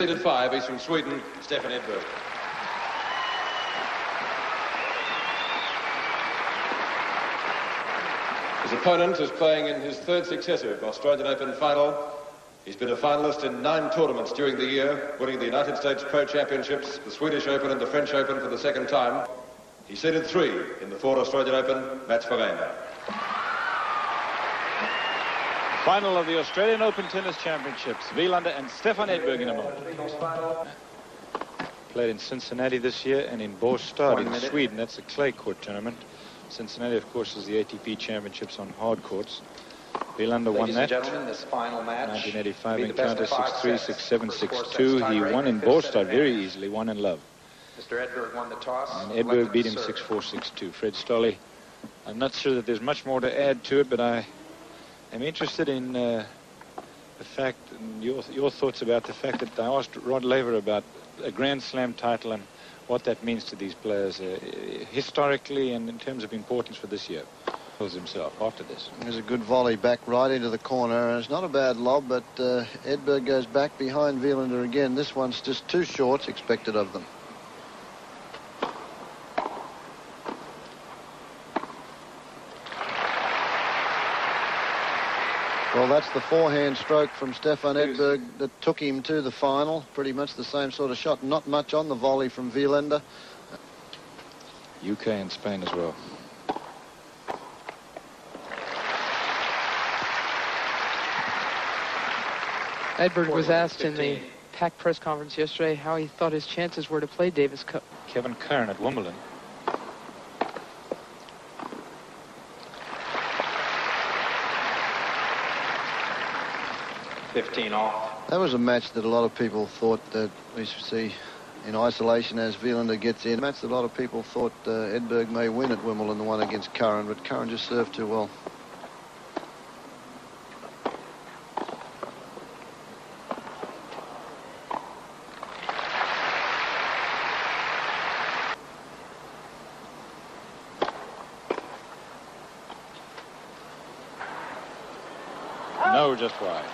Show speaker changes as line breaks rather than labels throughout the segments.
At 5, he's from Sweden, Stefan Edberg. His opponent is playing in his third successive Australian Open final. He's been a finalist in 9 tournaments during the year, winning the United States Pro Championships, the Swedish Open and the French Open for the second time. He seeded 3 in the 4 Australian Open, Mats Wilander.
Final of the Australian Open Tennis Championships. Wilander and Stefan Edberg in a moment. Played in Cincinnati this year and in Båstad in Sweden. That's a clay court tournament. Cincinnati, of course, is the ATP Championships on hard courts. Wilander won that.
This final match
1985 encounter 6-3, 6-7, 6-2. He won in Båstad very easily, won in love.
Mr. Edberg won the toss.
And Edberg beat him 6-4, 6-2. Fred Stolle, I'm not sure that there's much more to add to it, but I'm interested in the fact, and your thoughts about the fact that I asked Rod Laver about a Grand Slam title and what that means to these players historically and in terms of importance for this year. Himself after this.
There's a good volley back right into the corner, and it's not a bad lob, but Edberg goes back behind Wilander again. This one's just too short, expected of them. Well, that's the forehand stroke from Stefan Edberg that took him to the final. Pretty much the same sort of shot. Not much on the volley from Wilander.
UK and Spain as well.
Edberg was asked in the PAC press conference yesterday how he thought his chances were to play Davis Cup.
Kevin Curran at Wimbledon.
That was a match that a lot of people thought that we should see in isolation as Wilander gets in. A match that a lot of people thought Edberg may win at Wimbledon, the one against Curran, but Curran just served too well.
No, just wide.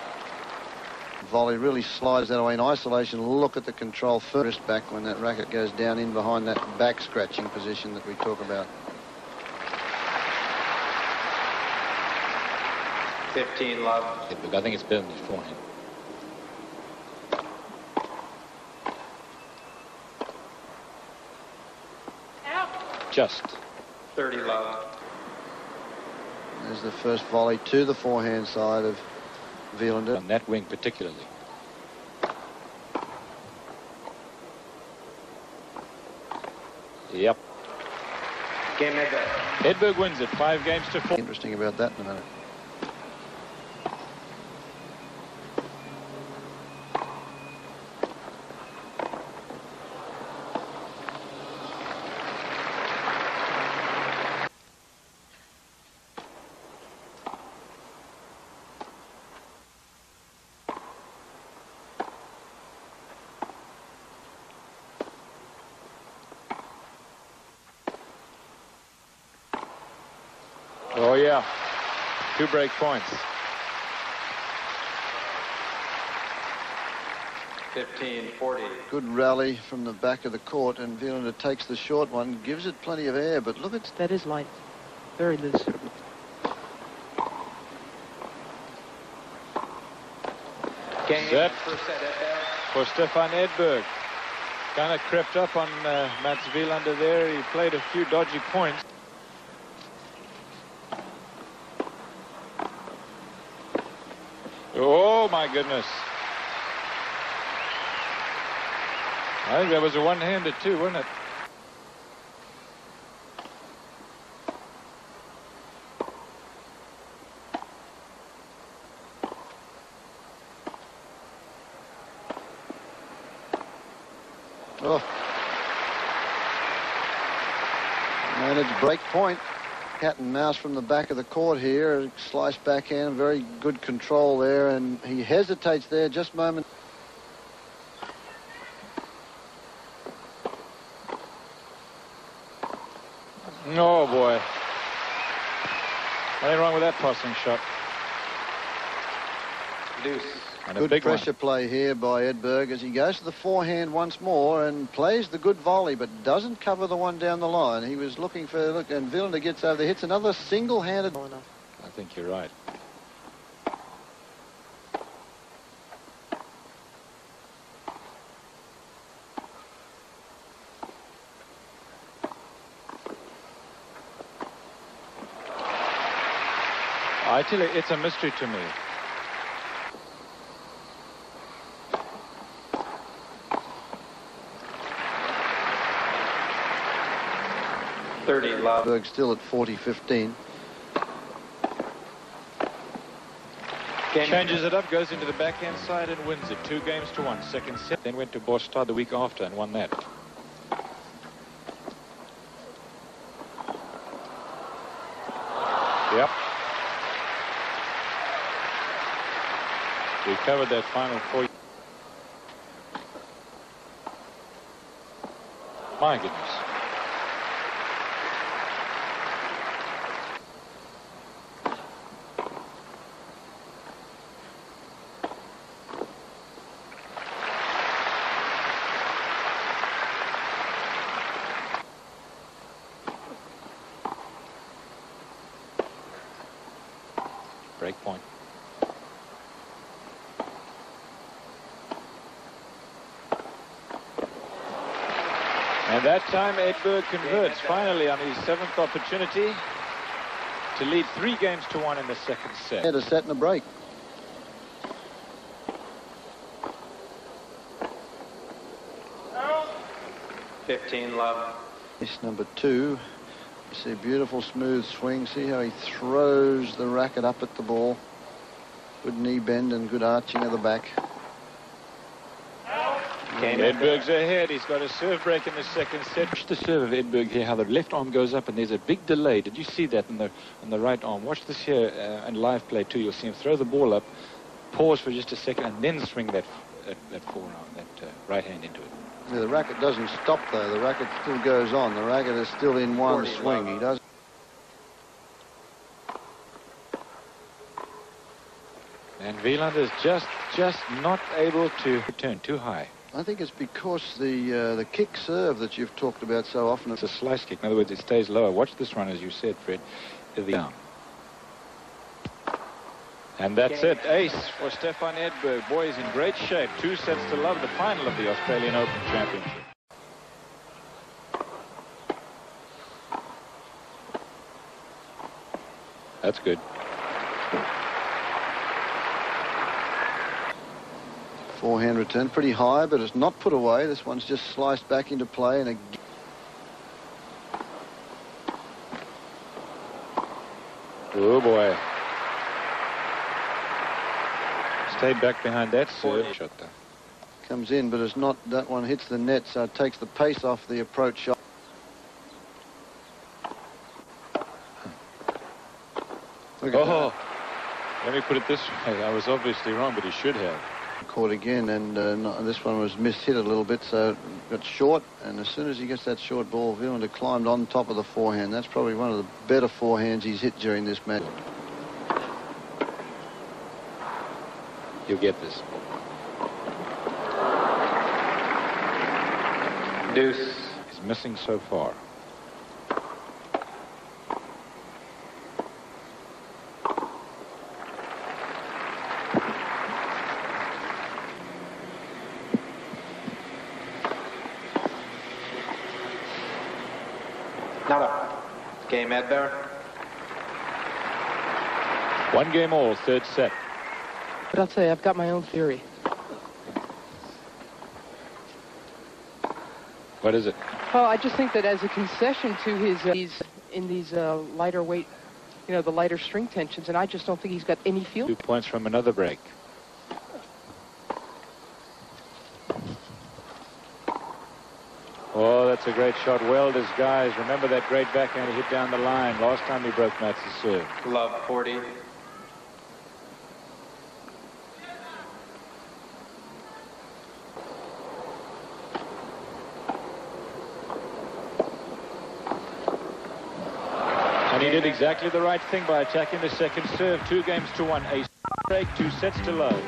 Volley really slides that away in isolation. Look at the control furthest back when that racket goes down in behind that back scratching position that we talk about.
15 love.
I think it's better than his forehand. Just
30 love.
There's the first volley to the forehand side of Wilander.
On that wing particularly. Yep.
Game Edberg.
Edberg wins it 5 games to 4.
Interesting about that in a minute.
Oh, yeah. 2 break points.
15-40.
Good rally from the back of the court, and Wilander takes the short one, gives it plenty of air, but look at...
That is light. Very loose.
Set for Stefan Edberg. Kind of crept up on Mats Wilander there. He played a few dodgy points. Oh, my goodness. I think that was a one-handed too, wasn't it?
Oh. Managed break point. Cat and mouse from the back of the court here. Slice backhand, very good control there, and he hesitates there just a moment.
Oh, boy. Nothing wrong with that tossing shot.
Deuce.
And a
Good
big
pressure play here by Edberg as he goes to the forehand once more and plays the good volley, but doesn't cover the one down the line. He was looking for, look, and Wilander gets over there, hits another single-handed.
I think you're right. I tell you, it's a mystery to me.
Edberg still at 40-15.
Changes it up, goes into the backhand side and wins it 2-1. Second set, then went to Boston the week after and won that. Yep. We covered that final for you. My goodness. Break point. And that time Edberg converts finally on his 7th opportunity to lead 3-1 in the second set.
Had a set and a break.
No. 15 love.
This number 2. You see a beautiful smooth swing. See how he throws the racket up at the ball. Good knee bend and good arching of the back.
Edberg's ahead. He's got a serve break in the second set. Watch the serve of Edberg here, how the left arm goes up and there's a big delay. Did you see that on the right arm? Watch this here in live play too. You'll see him throw the ball up, pause for just a second and then swing that forearm, that right hand into it.
Yeah, the racket doesn't stop though. The racket still goes on. The racket is still in one swing. He does.
And Wilander's just not able to return too high.
I think it's because the kick serve that you've talked about so often.
It's a slice kick. In other words, it stays lower. Watch this one, as you said, Fred. Down. And that's it. Ace for Stefan Edberg. Boy, he's in great shape. 2 sets to love, the final of the Australian Open Championship. That's good.
Forehand return pretty high, but it's not put away. This one's just sliced back into play. And
oh boy. Stayed back behind that serve shot though.
Comes in, but it's not. That one hits the net, so it takes the pace off the approach shot. Look at that.
Let me put it this way. I was obviously wrong, but he should have.
Caught again, and this one was mishit a little bit, so it got short. And as soon as he gets that short ball, Wilander climbed on top of the forehand. That's probably one of the better forehands he's hit during this match.
You'll get this.
Deuce.
He's missing so far.
Not up. Game Edberg.
1-all, third set.
But I'll tell you, I've got my own theory.
What is it?
Well, I just think that as a concession to his, he's in these lighter weight, you know, the lighter string tensions, and I just don't think he's got any feel.
2 points from another break. Oh, that's a great shot. Well disguised. Remember that great backhand he hit down the line last time he broke Mats' serve.
Love 40.
And he did exactly the right thing by attacking the second serve. 2-1. Ace break, 2 sets to love.